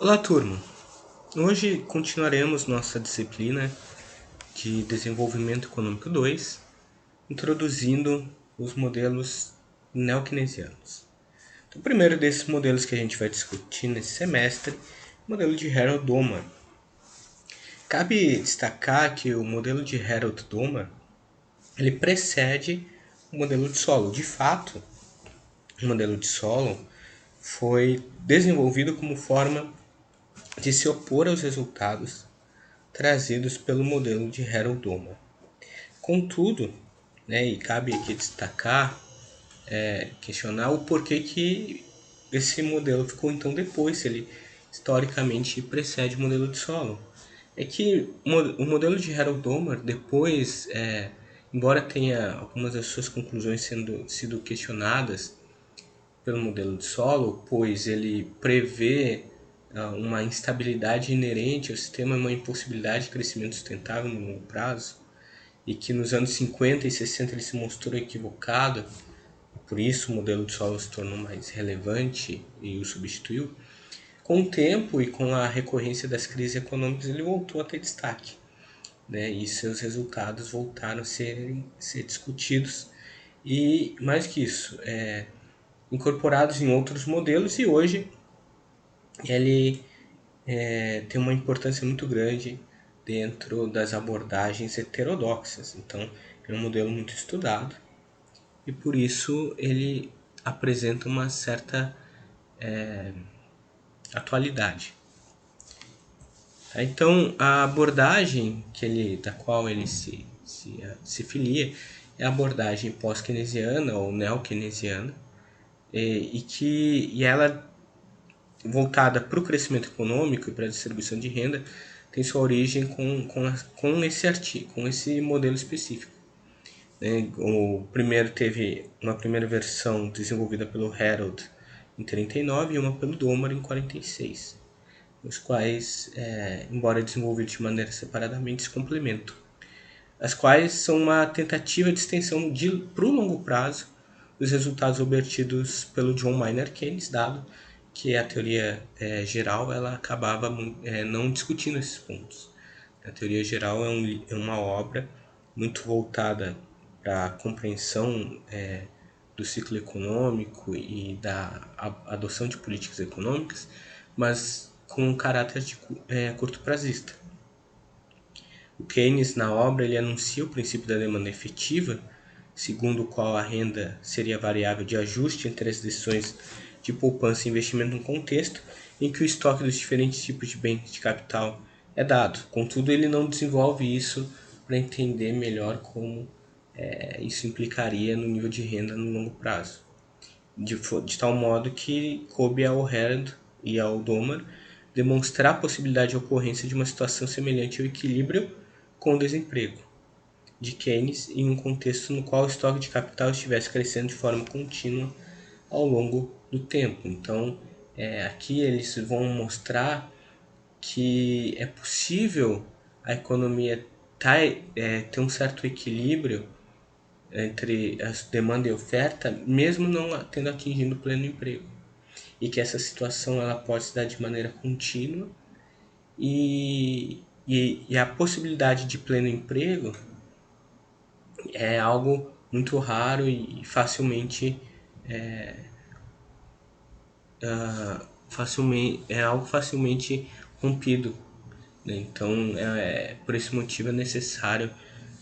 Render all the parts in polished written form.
Olá, turma! Hoje continuaremos nossa disciplina de Desenvolvimento Econômico 2, introduzindo os modelos neo-keynesianos. Então, o primeiro desses modelos que a gente vai discutir nesse semestre é o modelo de Harold-Domar. Cabe destacar que o modelo de Harold-Domar ele precede o modelo de Solow. De fato, o modelo de Solow foi desenvolvido como forma de se opor aos resultados trazidos pelo modelo de Harold-Domar. Contudo, e cabe aqui destacar, questionar o porquê que esse modelo ficou então depois, se ele historicamente precede o modelo de Solow. É que o modelo de Harold-Domar depois, embora tenha algumas das suas conclusões sido questionadas pelo modelo de Solow, pois ele prevê uma instabilidade inerente ao sistema, uma impossibilidade de crescimento sustentável no longo prazo, e que nos anos 50 e 60 ele se mostrou equivocado, por isso o modelo de Solow se tornou mais relevante e o substituiu. Com o tempo e com a recorrência das crises econômicas, ele voltou a ter destaque, e seus resultados voltaram a ser discutidos e, mais que isso, incorporados em outros modelos, e hoje ele tem uma importância muito grande dentro das abordagens heterodoxas. Então, é um modelo muito estudado e por isso ele apresenta uma certa atualidade. Então, a abordagem da qual ele se filia é a abordagem pós-keynesiana ou neo-keynesiana, e ela, voltada para o crescimento econômico e para a distribuição de renda, tem sua origem com esse modelo específico. O primeiro teve uma primeira versão desenvolvida pelo Harold em 39 e uma pelo Domar em 46, os quais, embora desenvolvidos de maneira separadamente, se complementam. As quais são uma tentativa de extensão para o longo prazo dos resultados obtidos pelo John Maynard Keynes, dado que a teoria geral ela acabava não discutindo esses pontos. A teoria geral é uma obra muito voltada para a compreensão do ciclo econômico e da adoção de políticas econômicas, mas com um caráter de curto prazista. O Keynes, na obra, ele anuncia o princípio da demanda efetiva, segundo o qual a renda seria a variável de ajuste entre as decisões de poupança e investimento num contexto em que o estoque dos diferentes tipos de bens de capital é dado. Contudo, ele não desenvolve isso para entender melhor como isso implicaria no nível de renda no longo prazo. De tal modo que coube ao Harold e ao Domar demonstrar a possibilidade de ocorrência de uma situação semelhante ao equilíbrio com o desemprego de Keynes em um contexto no qual o estoque de capital estivesse crescendo de forma contínua ao longo do tempo. Então, aqui eles vão mostrar que é possível a economia ter um certo equilíbrio entre a demanda e a oferta, mesmo não tendo atingido o pleno emprego. E que essa situação ela pode se dar de maneira contínua e a possibilidade de pleno emprego é algo muito raro e é algo facilmente rompido, né? Então, por esse motivo é necessário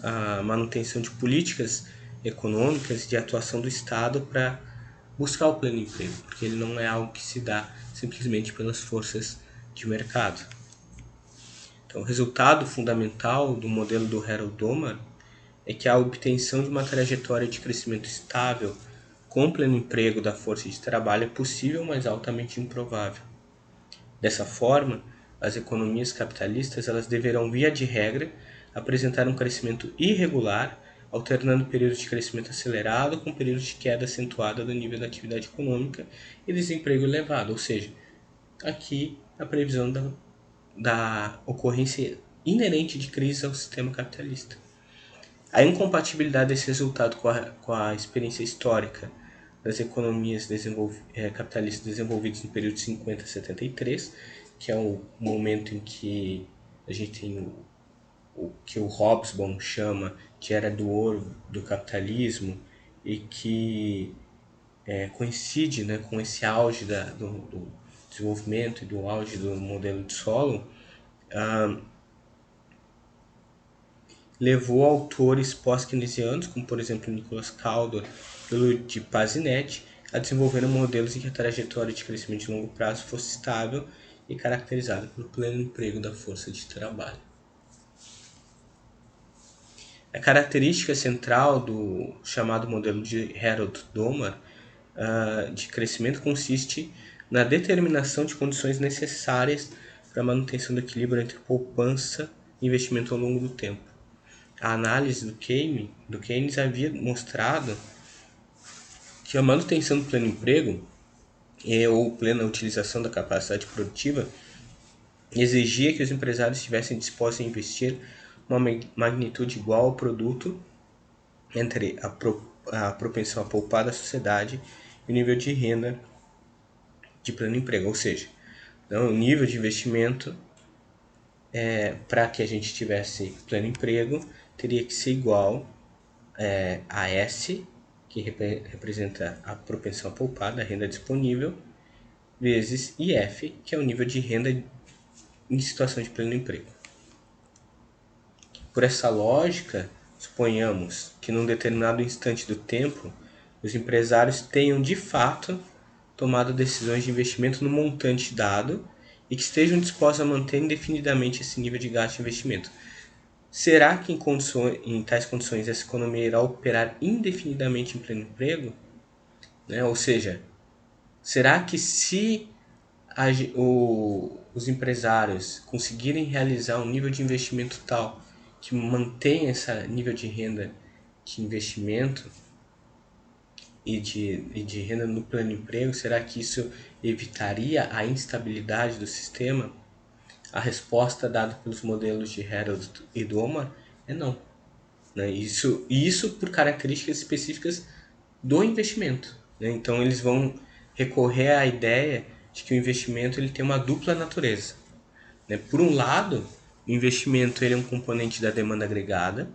a manutenção de políticas econômicas e de atuação do Estado para buscar o pleno emprego, porque ele não é algo que se dá simplesmente pelas forças de mercado. Então, o resultado fundamental do modelo do Harold-Domar é que a obtenção de uma trajetória de crescimento estável com pleno emprego da força de trabalho é possível, mas altamente improvável. Dessa forma, as economias capitalistas elas deverão, via de regra, apresentar um crescimento irregular, alternando períodos de crescimento acelerado com períodos de queda acentuada do nível da atividade econômica e desemprego elevado, ou seja, aqui a previsão da ocorrência inerente de crise ao sistema capitalista. A incompatibilidade desse resultado com a experiência histórica das economias capitalistas desenvolvidas no período de 50 a 73 que é o momento em que a gente tem o que o Hobsbawm chama de era do ouro do capitalismo e que coincide, né, com esse auge do desenvolvimento e do auge do modelo de solo, levou autores pós-keynesianos, como por exemplo Nicholas Caldwell e Luigi Pazinetti, a desenvolver modelos em que a trajetória de crescimento de longo prazo fosse estável e caracterizada pelo pleno emprego da força de trabalho. A característica central do chamado modelo de Herold-Domar de crescimento consiste na determinação de condições necessárias para a manutenção do equilíbrio entre poupança e investimento ao longo do tempo. A análise do Keynes havia mostrado que a manutenção do pleno emprego ou plena utilização da capacidade produtiva exigia que os empresários estivessem dispostos a investir uma magnitude igual ao produto entre a propensão a poupar da sociedade e o nível de renda de pleno emprego, ou seja, o nível de investimento para que a gente tivesse pleno emprego teria que ser igual a S, que representa a propensão a poupar da renda disponível, vezes IF, que é o nível de renda em situação de pleno emprego. Por essa lógica, suponhamos que num determinado instante do tempo, os empresários tenham de fato tomado decisões de investimento no montante dado e que estejam dispostos a manter indefinidamente esse nível de gasto de investimento. Será que em tais condições essa economia irá operar indefinidamente em pleno emprego? Ou seja, será que se os empresários conseguirem realizar um nível de investimento tal que mantém esse nível de renda de investimento e de renda no pleno emprego, será que isso evitaria a instabilidade do sistema? A resposta dada pelos modelos de Herold e Domar é não. Isso por características específicas do investimento. Então eles vão recorrer à ideia de que o investimento ele tem uma dupla natureza. Por um lado, o investimento ele é um componente da demanda agregada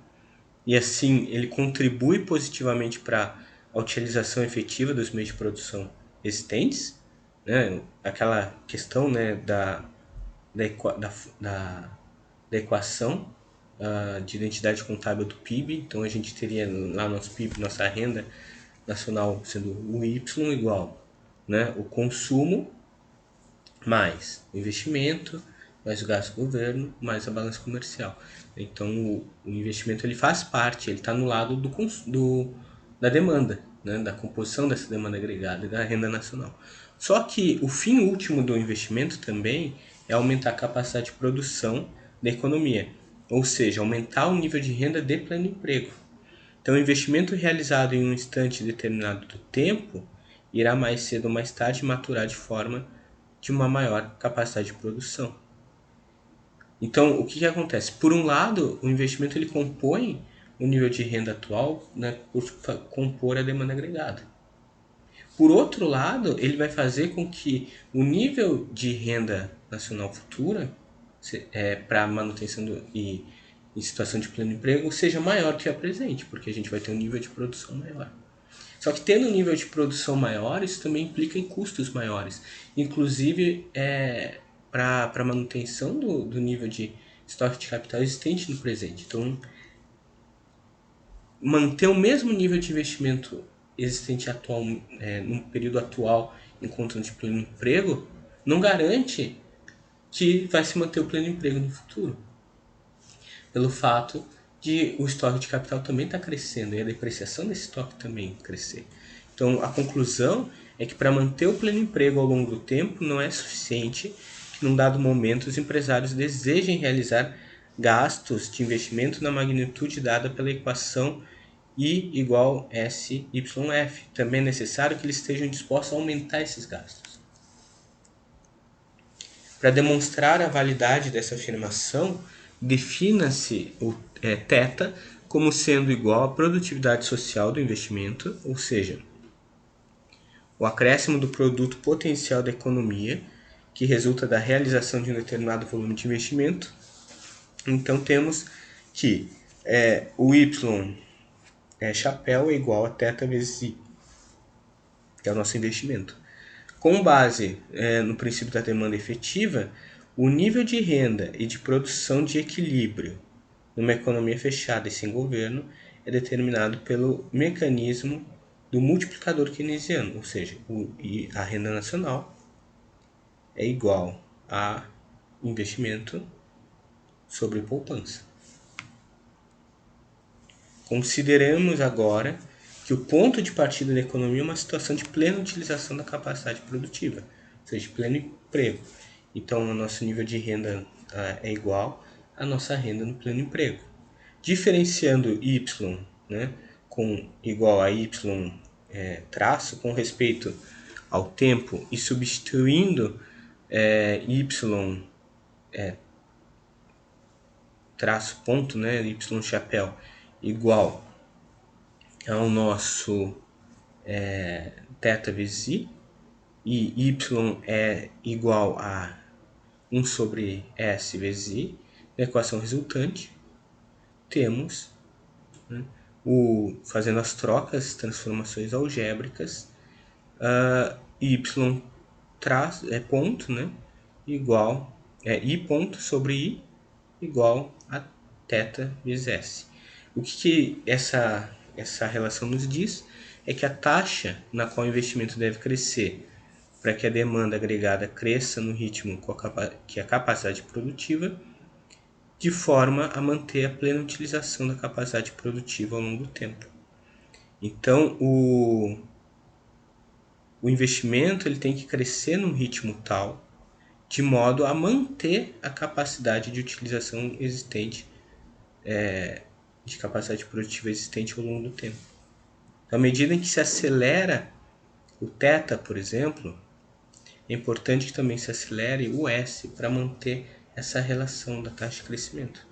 e assim ele contribui positivamente para a utilização efetiva dos meios de produção existentes, aquela questão da equação de identidade contábil do PIB. Então a gente teria lá nosso PIB, nossa renda nacional sendo o Y igual o consumo mais o investimento, mais o gasto do governo, mais a balança comercial. Então o investimento ele faz parte, ele está no lado da demanda, da composição dessa demanda agregada e da renda nacional. Só que o fim último do investimento também é aumentar a capacidade de produção da economia, ou seja, aumentar o nível de renda de pleno emprego. Então, o investimento realizado em um instante determinado do tempo irá mais cedo ou mais tarde maturar de forma de uma maior capacidade de produção. Então, o que acontece? Por um lado, o investimento ele compõe o nível de renda atual, por compor a demanda agregada. Por outro lado, ele vai fazer com que o nível de renda nacional futura para manutenção e em situação de pleno emprego seja maior que a presente, porque a gente vai ter um nível de produção maior. Só que tendo um nível de produção maior, isso também implica em custos maiores, inclusive para a manutenção do nível de estoque de capital existente no presente. Então, manter o mesmo nível de investimento existente atual, no período atual, enquanto de pleno emprego, não garante que vai se manter o pleno emprego no futuro. Pelo fato de o estoque de capital também estar crescendo e a depreciação desse estoque também crescer. Então, a conclusão é que para manter o pleno emprego ao longo do tempo não é suficiente que num dado momento os empresários desejem realizar gastos de investimento na magnitude dada pela equação I igual SYF. Também é necessário que eles estejam dispostos a aumentar esses gastos. Para demonstrar a validade dessa afirmação, defina-se o θ como sendo igual à produtividade social do investimento, ou seja, o acréscimo do produto potencial da economia que resulta da realização de um determinado volume de investimento. Então temos que o Y chapéu é igual a θ vezes I, que é o nosso investimento. Com base no princípio da demanda efetiva, o nível de renda e de produção de equilíbrio numa economia fechada e sem governo é determinado pelo mecanismo do multiplicador keynesiano, ou seja, a renda nacional é igual a investimento sobre poupança. Consideramos agora que o ponto de partida da economia é uma situação de plena utilização da capacidade produtiva, ou seja, de pleno emprego. Então, o nosso nível de renda é igual à nossa renda no pleno emprego. Diferenciando Y, né, igual a Y traço com respeito ao tempo e substituindo Y traço ponto, né, Y chapéu, igual ao nosso θ vezes I, e Y é igual a 1 sobre S vezes I, na equação resultante, temos, né, fazendo as trocas, transformações algébricas, Y traço, ponto, né, igual, I ponto sobre I igual a θ vezes S. O que essa relação nos diz é que a taxa na qual o investimento deve crescer para que a demanda agregada cresça no ritmo que a capacidade produtiva, de forma a manter a plena utilização da capacidade produtiva ao longo do tempo. Então, o investimento ele tem que crescer num ritmo tal, de modo a manter a capacidade de utilização existente, de capacidade produtiva existente ao longo do tempo. À medida em que se acelera o θ, por exemplo, é importante que também se acelere o S para manter essa relação da taxa de crescimento.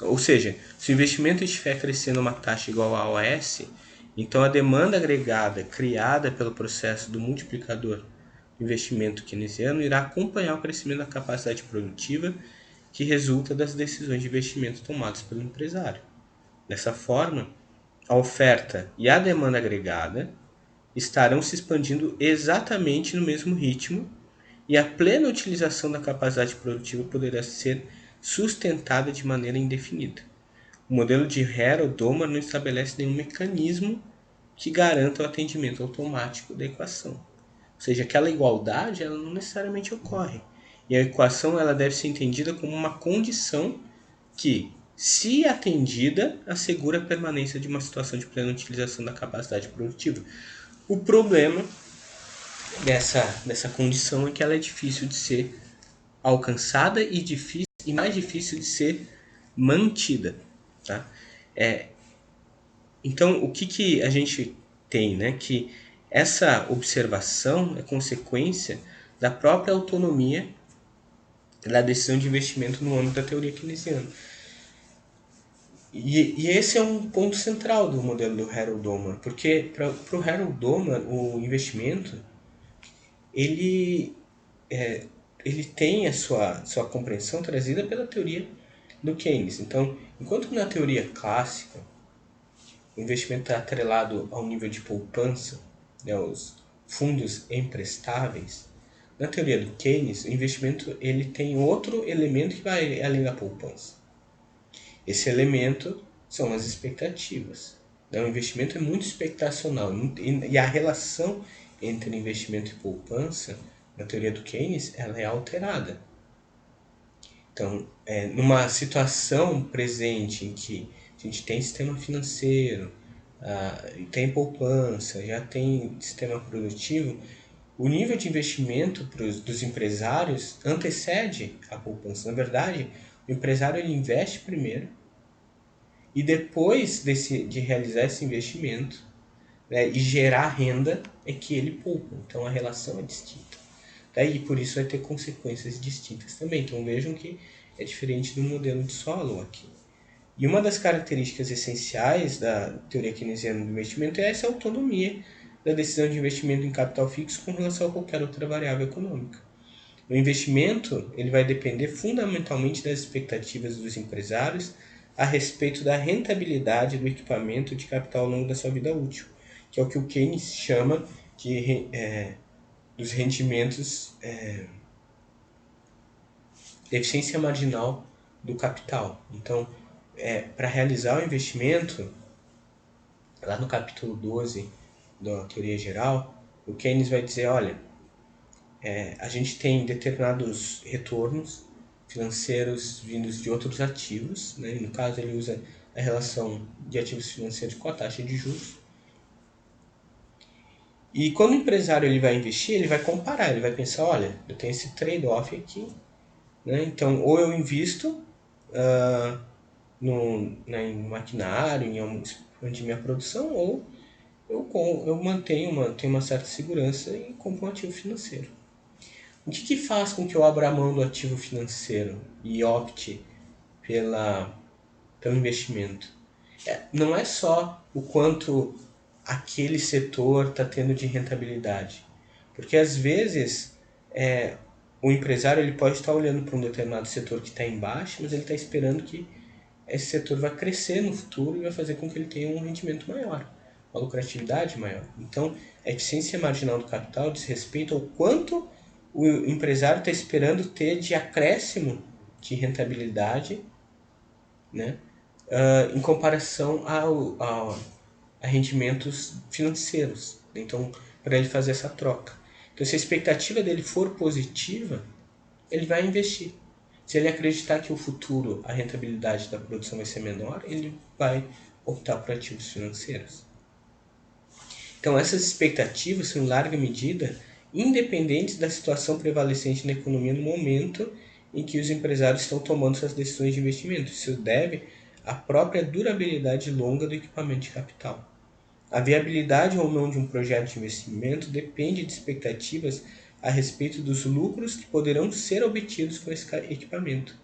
Ou seja, se o investimento estiver crescendo a uma taxa igual ao S, então a demanda agregada criada pelo processo do multiplicador do investimento keynesiano irá acompanhar o crescimento da capacidade produtiva que resulta das decisões de investimento tomadas pelo empresário. Dessa forma, a oferta e a demanda agregada estarão se expandindo exatamente no mesmo ritmo e a plena utilização da capacidade produtiva poderá ser sustentada de maneira indefinida. O modelo de Harrod-Domar não estabelece nenhum mecanismo que garanta o atendimento automático da equação. Ou seja, aquela igualdade ela não necessariamente ocorre. E a equação ela deve ser entendida como uma condição que, se atendida, assegura a permanência de uma situação de plena utilização da capacidade produtiva. O problema dessa condição é que ela é difícil de ser alcançada e mais difícil de ser mantida. Tá? Então, o que a gente tem? Né? Que essa observação é consequência da própria autonomia da decisão de investimento no âmbito da teoria keynesiana. E esse é um ponto central do modelo do Harrod-Domar, porque para o Harrod-Domar o investimento ele tem a sua compreensão trazida pela teoria do Keynes. Então, enquanto na teoria clássica o investimento está atrelado ao nível de poupança, né, os fundos emprestáveis, na teoria do Keynes o investimento ele tem outro elemento que vai além da poupança. Esse elemento são as expectativas. O investimento é muito expectacional e a relação entre investimento e poupança, na teoria do Keynes, ela é alterada. Então, numa situação presente em que a gente tem sistema financeiro, tem poupança, já tem sistema produtivo, o nível de investimento dos empresários antecede a poupança. Na verdade, o empresário ele investe primeiro e depois de realizar esse investimento, né, e gerar renda é que ele poupa. Então a relação é distinta. E por isso vai ter consequências distintas também. Então vejam que é diferente do modelo de Solow aqui. E uma das características essenciais da teoria keynesiana do investimento é essa autonomia da decisão de investimento em capital fixo com relação a qualquer outra variável econômica. O investimento ele vai depender fundamentalmente das expectativas dos empresários a respeito da rentabilidade do equipamento de capital ao longo da sua vida útil, que é o que o Keynes chama de dos rendimentos, eficiência marginal do capital. Então, para realizar o investimento, lá no capítulo 12 da teoria geral, o Keynes vai dizer, olha, a gente tem determinados retornos financeiros vindos de outros ativos, né? No caso ele usa a relação de ativos financeiros com a taxa de juros. E quando o empresário ele vai investir, ele vai comparar, ele vai pensar, olha, eu tenho esse trade-off aqui, né? Então ou eu invisto em maquinário, em expandir minha produção, ou eu tenho uma certa segurança e compro um ativo financeiro. O que faz com que eu abra mão do ativo financeiro e opte pelo investimento? Não é só o quanto aquele setor está tendo de rentabilidade. Porque às vezes o empresário ele pode estar olhando para um determinado setor que está em baixa, mas ele está esperando que esse setor vai crescer no futuro e vai fazer com que ele tenha um rendimento maior, uma lucratividade maior. Então, a eficiência marginal do capital diz respeito ao quanto o empresário está esperando ter de acréscimo de rentabilidade, né, em comparação a rendimentos financeiros. Então, para ele fazer essa troca. Então, se a expectativa dele for positiva, ele vai investir. Se ele acreditar que o futuro, a rentabilidade da produção vai ser menor, ele vai optar por ativos financeiros. Então, essas expectativas são, em larga medida, independentes da situação prevalecente na economia no momento em que os empresários estão tomando suas decisões de investimento. Isso deve à própria durabilidade longa do equipamento de capital. A viabilidade ou não de um projeto de investimento depende de expectativas a respeito dos lucros que poderão ser obtidos com esse equipamento.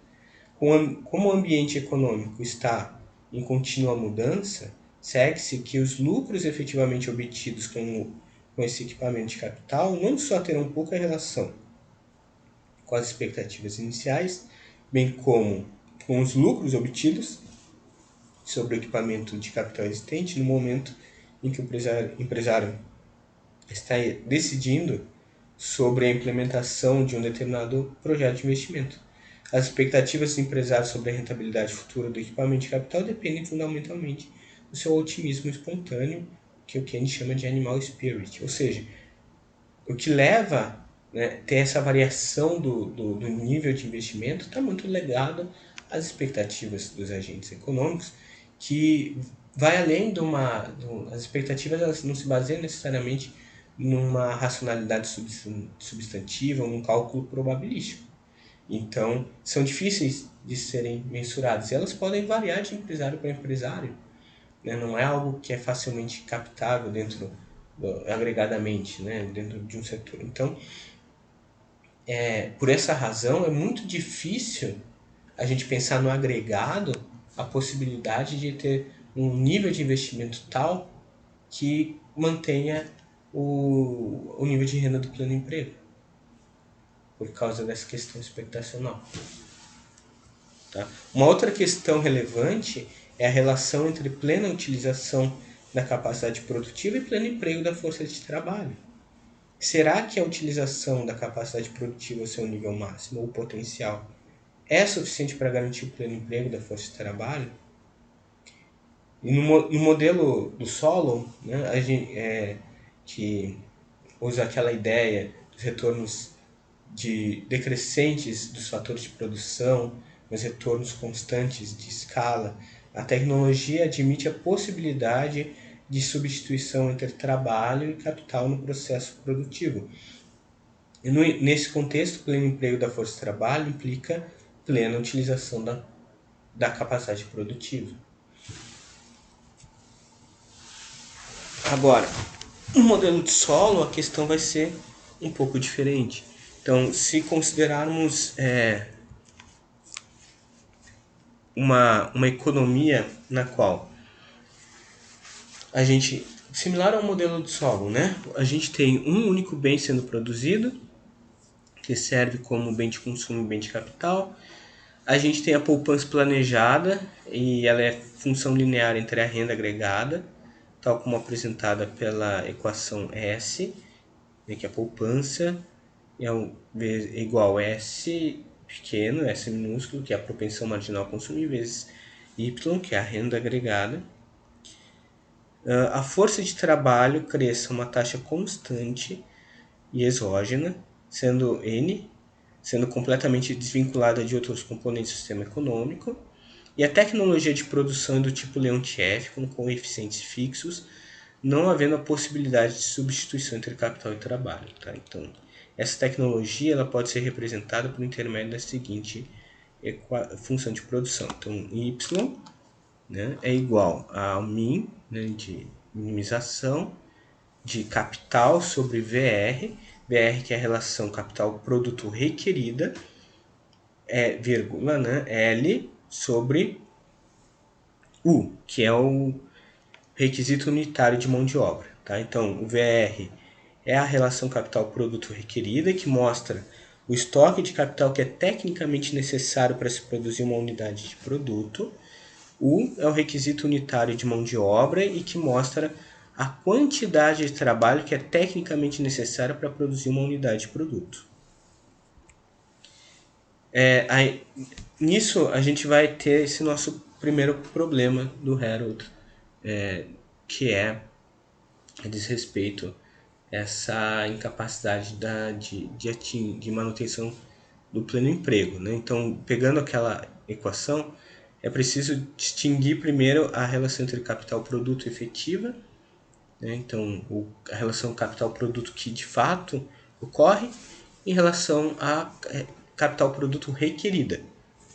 Como o ambiente econômico está em contínua mudança, segue-se que os lucros efetivamente obtidos com esse equipamento de capital não só terão pouca relação com as expectativas iniciais, bem como com os lucros obtidos sobre o equipamento de capital existente no momento em que o empresário está decidindo sobre a implementação de um determinado projeto de investimento. As expectativas dos empresários sobre a rentabilidade futura do equipamento de capital dependem fundamentalmente do seu otimismo espontâneo, que o Keynes chama de animal spirit, ou seja, o que leva a ter essa variação do nível de investimento está muito ligado às expectativas dos agentes econômicos, que vai além as expectativas elas não se baseiam necessariamente numa racionalidade substantiva ou num cálculo probabilístico. Então, são difíceis de serem mensuradas e elas podem variar de empresário para empresário. Né? Não é algo que é facilmente captável agregadamente, né? Dentro de um setor. Então, por essa razão, é muito difícil a gente pensar no agregado a possibilidade de ter um nível de investimento tal que mantenha o nível de renda do pleno emprego, por causa dessa questão expectacional. Tá? Uma outra questão relevante é a relação entre plena utilização da capacidade produtiva e pleno emprego da força de trabalho. Será que a utilização da capacidade produtiva ao seu nível máximo ou potencial é suficiente para garantir o pleno emprego da força de trabalho? E no modelo do Solon, né, que usa aquela ideia dos retornos decrescentes dos fatores de produção, mas retornos constantes de escala, a tecnologia admite a possibilidade de substituição entre trabalho e capital no processo produtivo. E nesse contexto, o pleno emprego da força de trabalho implica plena utilização da capacidade produtiva. Agora, no modelo de Solon, a questão vai ser um pouco diferente. Então, se considerarmos uma economia na qual a gente, similar ao modelo de Solon, né? A gente tem um único bem sendo produzido que serve como bem de consumo e bem de capital. A gente tem a poupança planejada, e ela é função linear entre a renda agregada, tal como apresentada pela equação S, que a poupança é igual a S pequeno, S minúsculo, que é a propensão marginal a consumir, vezes Y, que é a renda agregada. A força de trabalho cresce a uma taxa constante e exógena, sendo N, sendo completamente desvinculada de outros componentes do sistema econômico. E a tecnologia de produção é do tipo Leontief, com coeficientes fixos, não havendo a possibilidade de substituição entre capital e trabalho. Tá? Então, essa tecnologia ela pode ser representada por intermédio da seguinte função de produção. Então, Y, né, é igual ao min, né, de minimização, de capital sobre VR, VR que é a relação capital-produto requerida, vírgula, né, L sobre U, que é o requisito unitário de mão de obra. Tá? Então, o VR é a relação capital-produto requerida, que mostra o estoque de capital que é tecnicamente necessário para se produzir uma unidade de produto. U é o requisito unitário de mão de obra e que mostra a quantidade de trabalho que é tecnicamente necessária para produzir uma unidade de produto. Nisso a gente vai ter esse nosso primeiro problema do Harold, que é a desrespeito essa incapacidade de manutenção do pleno emprego. Né? Então, pegando aquela equação, é preciso distinguir primeiro a relação entre capital-produto efetiva, né? Então, a relação capital-produto que de fato ocorre em relação a capital-produto requerida.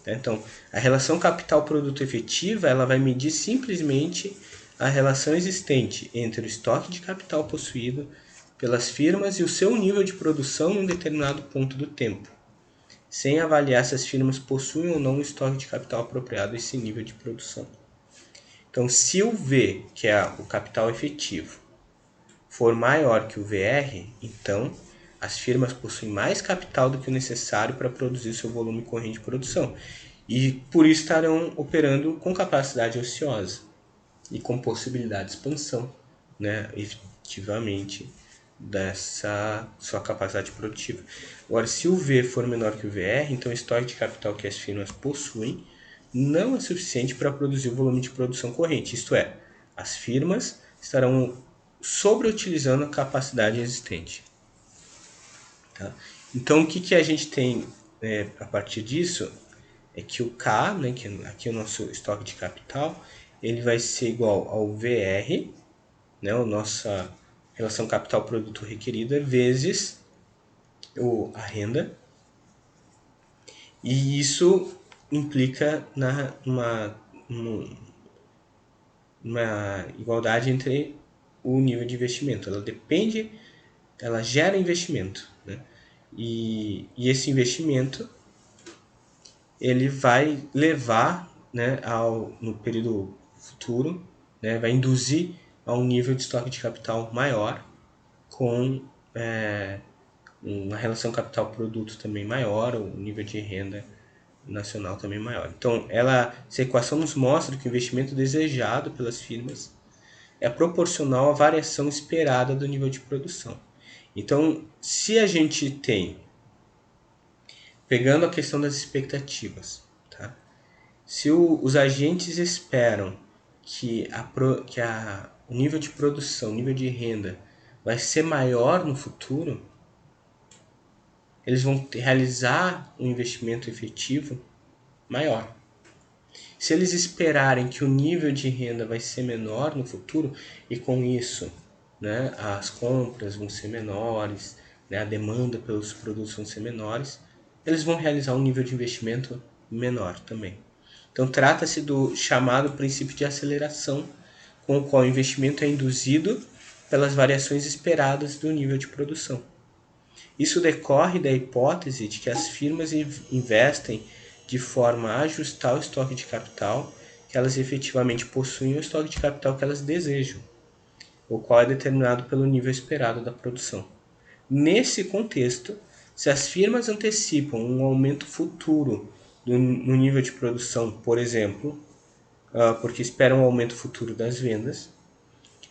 Né? Então, a relação capital-produto efetiva ela vai medir simplesmente a relação existente entre o estoque de capital possuído pelas firmas e o seu nível de produção em um determinado ponto do tempo, sem avaliar se as firmas possuem ou não um estoque de capital apropriado a esse nível de produção. Então, se o V, que é o capital efetivo, for maior que o VR, então as firmas possuem mais capital do que o necessário para produzir seu volume corrente de produção e por isso estarão operando com capacidade ociosa e com possibilidade de expansão, né, efetivamente, dessa sua capacidade produtiva. Agora, se o V for menor que o VR, então o estoque de capital que as firmas possuem não é suficiente para produzir o volume de produção corrente, isto é, as firmas estarão sobreutilizando a capacidade existente. Tá? Então, o que a gente tem a partir disso é que o K, né, que aqui é o nosso estoque de capital, ele vai ser igual ao VR, né, a nossa relação capital-produto requerida, vezes a renda. E isso implica uma igualdade entre o nível de investimento. Ela gera investimento. Né? E esse investimento ele vai levar, né, no período futuro, né, vai induzir a um nível de estoque de capital maior, com uma relação capital-produto também maior, o nível de renda nacional também maior. Então, essa equação nos mostra que o investimento desejado pelas firmas é proporcional à variação esperada do nível de produção. Então, se a gente tem, pegando a questão das expectativas, tá? Se os agentes esperam que o nível de produção, o nível de renda vai ser maior no futuro, eles vão realizar um investimento efetivo maior. Se eles esperarem que o nível de renda vai ser menor no futuro, e com isso, né, as compras vão ser menores, né, a demanda pelos produtos vão ser menores, eles vão realizar um nível de investimento menor também. Então, trata-se do chamado princípio de aceleração, com o qual o investimento é induzido pelas variações esperadas do nível de produção. Isso decorre da hipótese de que as firmas investem de forma a ajustar o estoque de capital que elas efetivamente possuem ou o estoque de capital que elas desejam, o qual é determinado pelo nível esperado da produção. Nesse contexto, Se as firmas antecipam um aumento futuro no nível de produção, por exemplo, porque esperam um aumento futuro das vendas,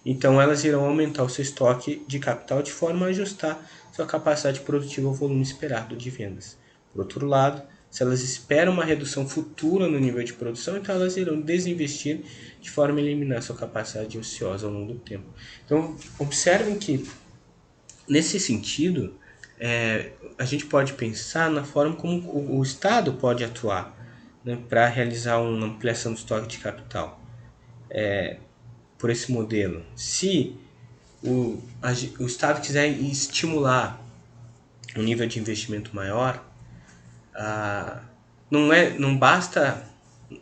então elas irão aumentar o seu estoque de capital de forma a ajustar sua capacidade produtiva ao volume esperado de vendas. Por outro lado, se elas esperam uma redução futura no nível de produção, então elas irão desinvestir de forma a eliminar sua capacidade ociosa ao longo do tempo. Então, observem que, nesse sentido, a gente pode pensar na forma como o Estado pode atuar, né, para realizar uma ampliação do estoque de capital por esse modelo. Se o Estado quiser estimular um nível de investimento maior, não basta,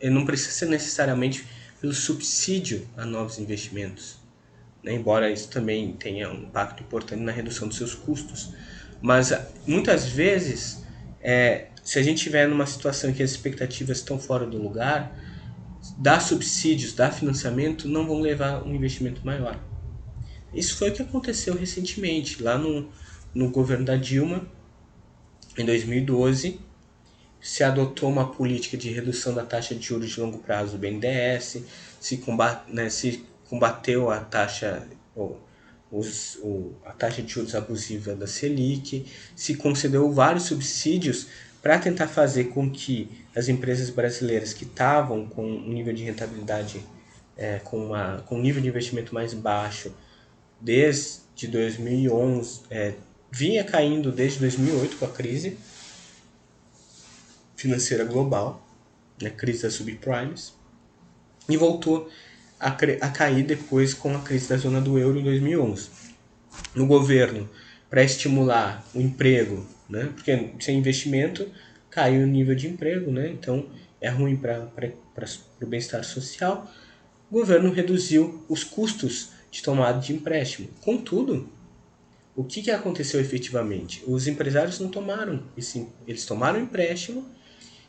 não precisa ser necessariamente pelo subsídio a novos investimentos, né? Embora isso também tenha um impacto importante na redução dos seus custos. Mas muitas vezes, se a gente estiver numa situação em que as expectativas estão fora do lugar, dar subsídios, dar financiamento não vão levar a um investimento maior. Isso foi o que aconteceu recentemente, lá no governo da Dilma, em 2012, se adotou uma política de redução da taxa de juros de longo prazo do BNDES, se combateu a taxa, a taxa de juros abusiva da Selic, se concedeu vários subsídios para tentar fazer com que as empresas brasileiras que estavam com um nível de rentabilidade, com um nível de investimento mais baixo, desde 2011, vinha caindo desde 2008 com a crise financeira global, né, crise das subprimes, e voltou a cair depois com a crise da zona do euro em 2011. No governo, para estimular o emprego, né, porque sem investimento cai o nível de emprego, né, então é ruim para o bem-estar social, o governo reduziu os custos de tomada de empréstimo. Contudo, o que aconteceu efetivamente? Os empresários não tomaram, eles tomaram empréstimo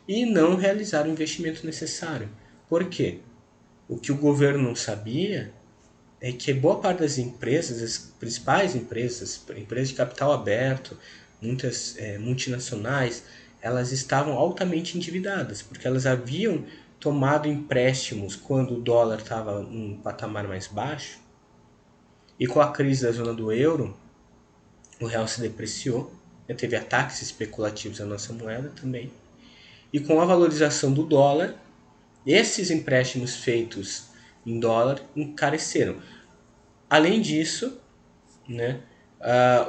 e não realizaram o investimento necessário. Por quê? O que o governo não sabia é que boa parte das empresas, as principais empresas de capital aberto, muitas multinacionais, elas estavam altamente endividadas, porque elas haviam tomado empréstimos quando o dólar estava em um patamar mais baixo, e com a crise da zona do euro, o real se depreciou, teve ataques especulativos à nossa moeda também, e com a valorização do dólar, esses empréstimos feitos em dólar encareceram. Além disso, né,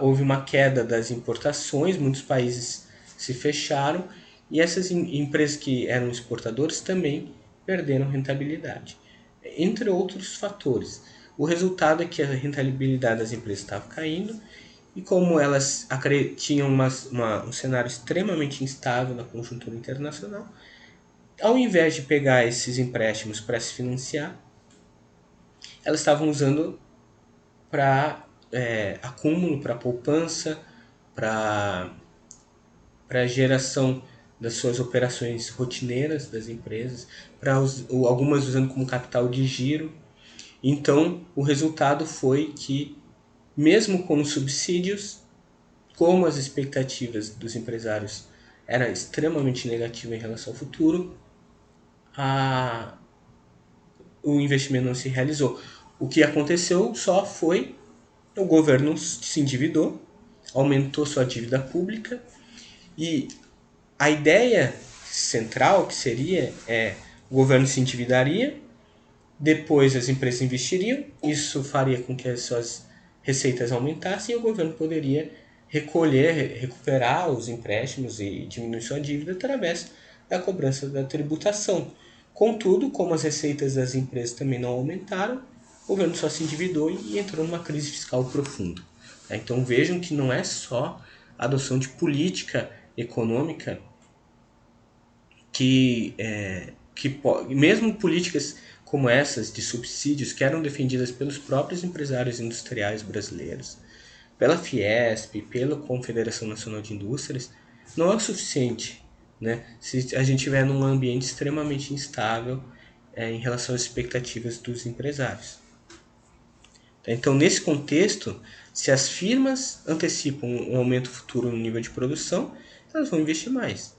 houve uma queda das importações, muitos países se fecharam e essas empresas que eram exportadores também perderam rentabilidade, entre outros fatores. O resultado é que a rentabilidade das empresas estava caindo e como elas tinham um cenário extremamente instável na conjuntura internacional, ao invés de pegar esses empréstimos para se financiar, elas estavam usando para acúmulo, para poupança, para geração das suas operações rotineiras das empresas, algumas usando como capital de giro. Então, o resultado foi que, mesmo com os subsídios, como as expectativas dos empresários eram extremamente negativas em relação ao futuro, o investimento não se realizou. O que aconteceu só foi o governo se endividou, aumentou sua dívida pública e a ideia central que seria o governo se endividaria, depois as empresas investiriam, isso faria com que as suas receitas aumentassem e o governo poderia recuperar os empréstimos e diminuir sua dívida através da cobrança da tributação. Contudo, como as receitas das empresas também não aumentaram, o governo só se endividou e entrou numa crise fiscal profunda. Então vejam que não é só a adoção de política econômica mesmo políticas como essas de subsídios que eram defendidas pelos próprios empresários industriais brasileiros, pela Fiesp, pela Confederação Nacional de Indústrias, não é o suficiente, né? Se a gente estiver num ambiente extremamente instável em relação às expectativas dos empresários. Então, nesse contexto, Se as firmas antecipam um aumento futuro no nível de produção, elas vão investir mais.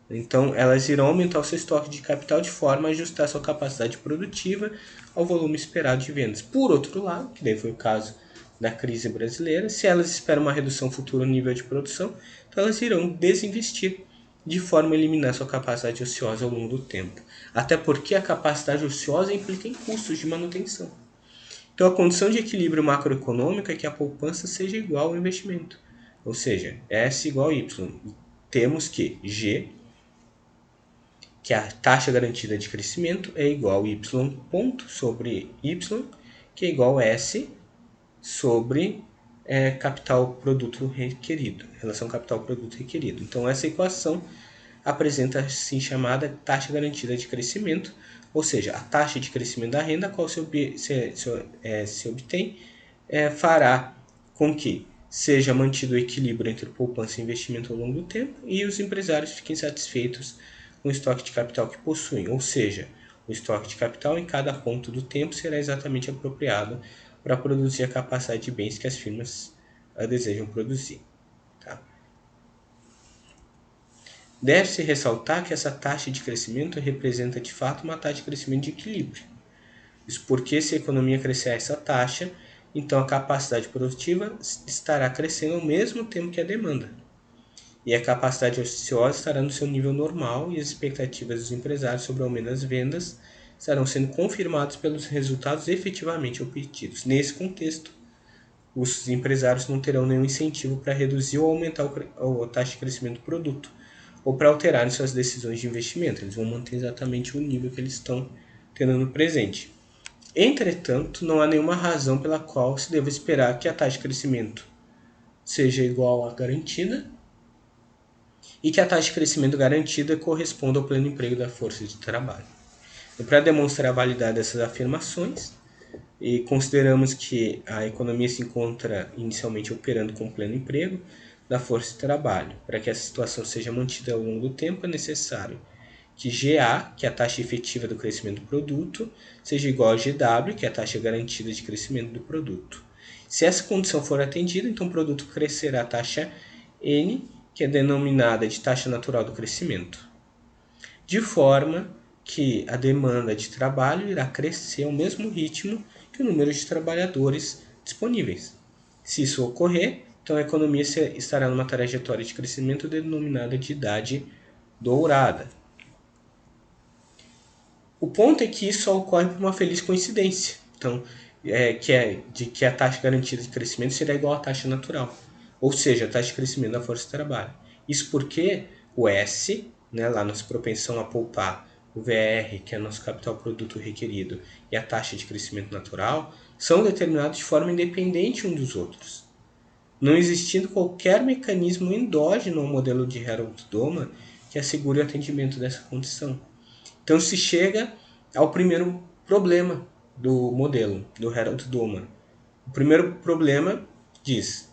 Então, elas irão aumentar o seu estoque de capital de forma a ajustar sua capacidade produtiva ao volume esperado de vendas. Por outro lado, que daí foi o caso da crise brasileira, se elas esperam uma redução futura no nível de produção, então elas irão desinvestir de forma a eliminar sua capacidade ociosa ao longo do tempo. Até porque a capacidade ociosa implica em custos de manutenção. Então, a condição de equilíbrio macroeconômico é que a poupança seja igual ao investimento. Ou seja, S igual a Y. Temos que G, que a taxa garantida de crescimento, é igual a Y ponto sobre Y, que é igual a S sobre capital produto requerido, relação capital produto requerido. Então, essa equação apresenta a assim chamada taxa garantida de crescimento, ou seja, a taxa de crescimento da renda a qual se obtém fará com que seja mantido o equilíbrio entre poupança e investimento ao longo do tempo e os empresários fiquem satisfeitos com o estoque de capital que possuem, ou seja, o estoque de capital em cada ponto do tempo será exatamente apropriado para produzir a capacidade de bens que as firmas desejam produzir. Tá? Deve-se ressaltar que essa taxa de crescimento representa de fato uma taxa de crescimento de equilíbrio. Isso porque se a economia crescer a essa taxa, então a capacidade produtiva estará crescendo ao mesmo tempo que a demanda. E a capacidade ociosa estará no seu nível normal e as expectativas dos empresários sobre o aumento das vendas estarão sendo confirmados pelos resultados efetivamente obtidos. Nesse contexto, os empresários não terão nenhum incentivo para reduzir ou aumentar a taxa de crescimento do produto ou para alterarem suas decisões de investimento. Eles vão manter exatamente o nível que eles estão tendo no presente. Entretanto, não há nenhuma razão pela qual se deva esperar que a taxa de crescimento seja igual à garantida e que a taxa de crescimento garantida corresponda ao pleno emprego da força de trabalho. E para demonstrar a validade dessas afirmações, e consideramos que a economia se encontra inicialmente operando com pleno emprego da força de trabalho. Para que essa situação seja mantida ao longo do tempo, é necessário que GA, que é a taxa efetiva do crescimento do produto, seja igual a GW, que é a taxa garantida de crescimento do produto. Se essa condição for atendida, então o produto crescerá a taxa N, que é denominada de taxa natural do crescimento, de forma que a demanda de trabalho irá crescer ao mesmo ritmo que o número de trabalhadores disponíveis. Se isso ocorrer, então a economia estará numa trajetória de crescimento denominada de idade dourada. O ponto é que isso só ocorre por uma feliz coincidência, então, que a taxa garantida de crescimento será igual à taxa natural, ou seja, a taxa de crescimento da força de trabalho. Isso porque o S, né, lá nossa propensão a poupar, o VR, que é nosso capital produto requerido, e a taxa de crescimento natural, são determinados de forma independente um dos outros, não existindo qualquer mecanismo endógeno ao modelo de Herold-Doma que assegure o atendimento dessa condição. Então se chega ao primeiro problema do modelo, do Herold-Doma. O primeiro problema diz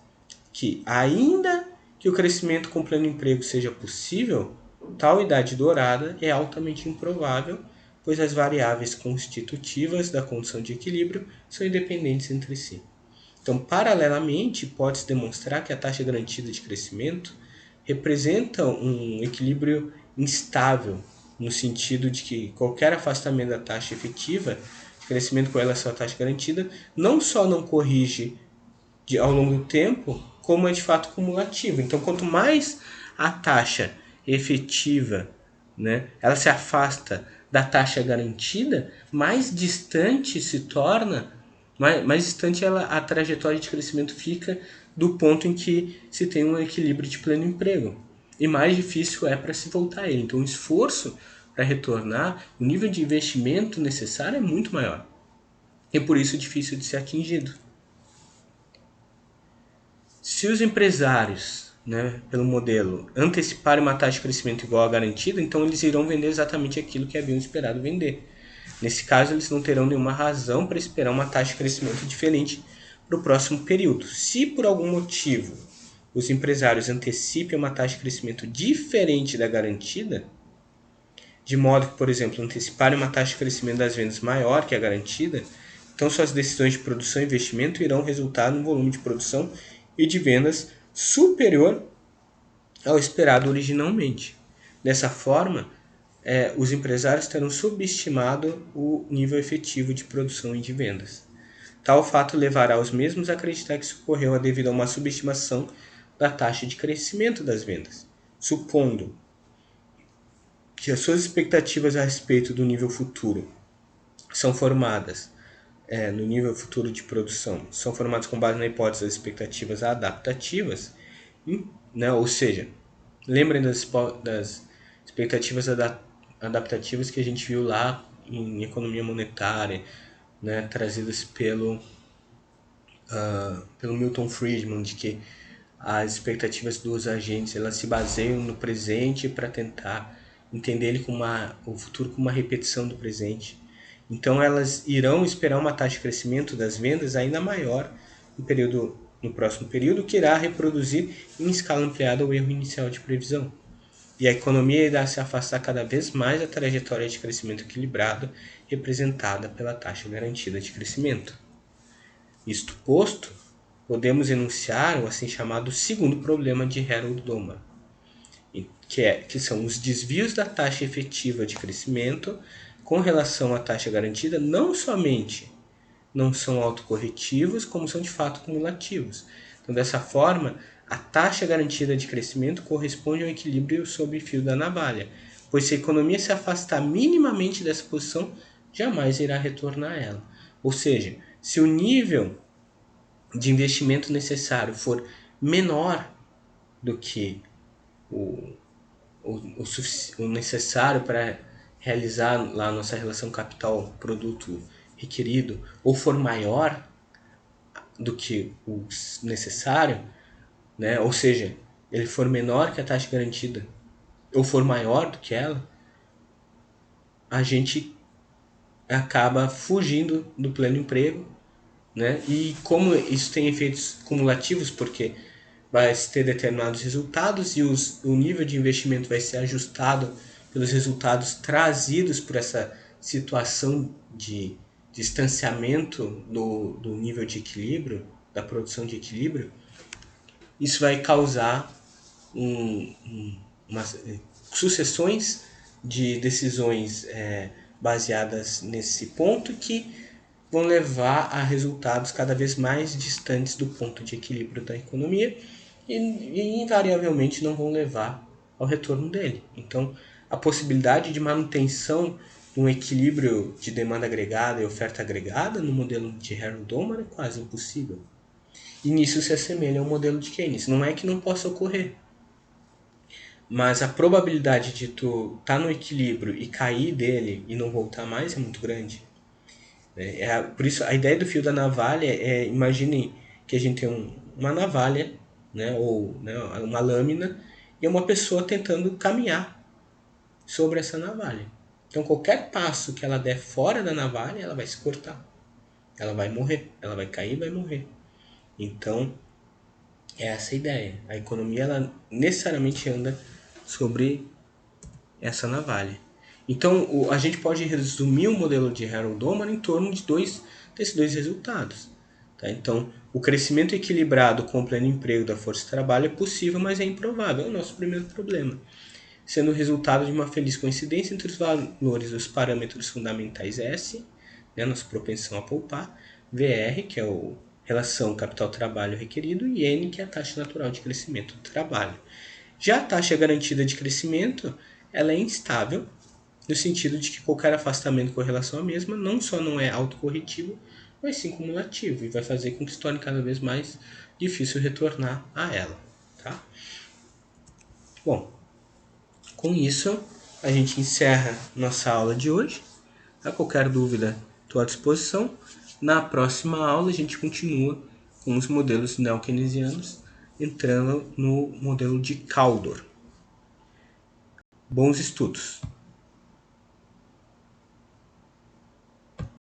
que, ainda que o crescimento com pleno emprego seja possível, tal idade dourada é altamente improvável, pois as variáveis constitutivas da condição de equilíbrio são independentes entre si. Então, paralelamente, pode-se demonstrar que a taxa garantida de crescimento representa um equilíbrio instável, no sentido de que qualquer afastamento da taxa efetiva de crescimento com relação à taxa garantida não só não corrige ao longo do tempo, como é de fato cumulativo. Então, quanto mais a taxa efetiva, né, ela se afasta da taxa garantida, mais distante se torna, mais distante a trajetória de crescimento fica do ponto em que se tem um equilíbrio de pleno emprego. E mais difícil é para se voltar a ele. Então, o esforço para retornar, o nível de investimento necessário é muito maior. E por isso é difícil de ser atingido. Se os empresários, né, pelo modelo, anteciparem uma taxa de crescimento igual à garantida, então eles irão vender exatamente aquilo que haviam esperado vender. Nesse caso, eles não terão nenhuma razão para esperar uma taxa de crescimento diferente para o próximo período. Se por algum motivo os empresários antecipem uma taxa de crescimento diferente da garantida, de modo que, por exemplo, anteciparem uma taxa de crescimento das vendas maior que a garantida, Então, suas decisões de produção e investimento irão resultar num volume de produção e de vendas superior ao esperado originalmente. Dessa forma, os empresários terão subestimado o nível efetivo de produção e de vendas. Tal fato levará os mesmos a acreditar que isso ocorreu devido a uma subestimação da taxa de crescimento das vendas, supondo que as suas expectativas a respeito do nível futuro são formadas no nível futuro de produção, são formadas com base na hipótese das expectativas adaptativas, né? Ou seja, lembrem das expectativas adaptativas que a gente viu lá em economia monetária, né? Trazidas pelo Milton Friedman, de que as expectativas dos agentes elas se baseiam no presente para tentar entender ele o futuro como uma repetição do presente. Então elas irão esperar uma taxa de crescimento das vendas ainda maior no próximo período, que irá reproduzir em escala ampliada o erro inicial de previsão. E a economia irá se afastar cada vez mais da trajetória de crescimento equilibrado representada pela taxa garantida de crescimento. Isto posto, podemos enunciar o assim chamado segundo problema de Harold-Domar, que são os desvios da taxa efetiva de crescimento com relação à taxa garantida não somente não são autocorretivos, como são de fato cumulativos. Então, dessa forma, a taxa garantida de crescimento corresponde ao equilíbrio sob o fio da navalha, pois se a economia se afastar minimamente dessa posição, jamais irá retornar a ela. Ou seja, se o nível de investimento necessário for menor do que o necessário para realizar lá a nossa relação capital-produto requerido, ou for maior do que o necessário, né? Ou seja, ele for menor que a taxa garantida ou for maior do que ela, a gente acaba fugindo do pleno emprego, né? E como isso tem efeitos cumulativos, porque vai ter determinados resultados e o nível de investimento vai ser ajustado pelos resultados trazidos por essa situação de distanciamento do nível de equilíbrio, da produção de equilíbrio, isso vai causar sucessões de decisões baseadas nesse ponto que vão levar a resultados cada vez mais distantes do ponto de equilíbrio da economia e invariavelmente não vão levar ao retorno dele. Então, a possibilidade de manutenção de um equilíbrio de demanda agregada e oferta agregada no modelo de Harold-Domar é quase impossível. E nisso se assemelha ao modelo de Keynes. Não é que não possa ocorrer, mas a probabilidade de tu estar no equilíbrio e cair dele e não voltar mais é muito grande. Por isso, a ideia do fio da navalha imagine que a gente tem uma navalha, né, ou né, uma lâmina, e uma pessoa tentando caminhar sobre essa navalha. Então, qualquer passo que ela der fora da navalha, ela vai se cortar. Ela vai morrer, ela vai cair e vai morrer. Então, é essa a ideia. A economia ela necessariamente anda sobre essa navalha. Então, a gente pode resumir o modelo de Harold-Domar em torno de desses dois resultados. Tá? Então, o crescimento equilibrado com o pleno emprego da força de trabalho é possível, mas é improvável. É o nosso primeiro problema. Sendo o resultado de uma feliz coincidência entre os valores dos parâmetros fundamentais S, né, nossa propensão a poupar, VR, que é a relação capital-trabalho requerido, e N, que é a taxa natural de crescimento do trabalho. Já a taxa garantida de crescimento ela é instável, no sentido de que qualquer afastamento com relação à mesma não só não é autocorretivo, mas sim cumulativo, e vai fazer com que se torne cada vez mais difícil retornar a ela. Tá? Bom, com isso a gente encerra nossa aula de hoje. A qualquer dúvida, estou à disposição. Na próxima aula a gente continua com os modelos neo-keynesianos, entrando no modelo de Caldor. Bons estudos!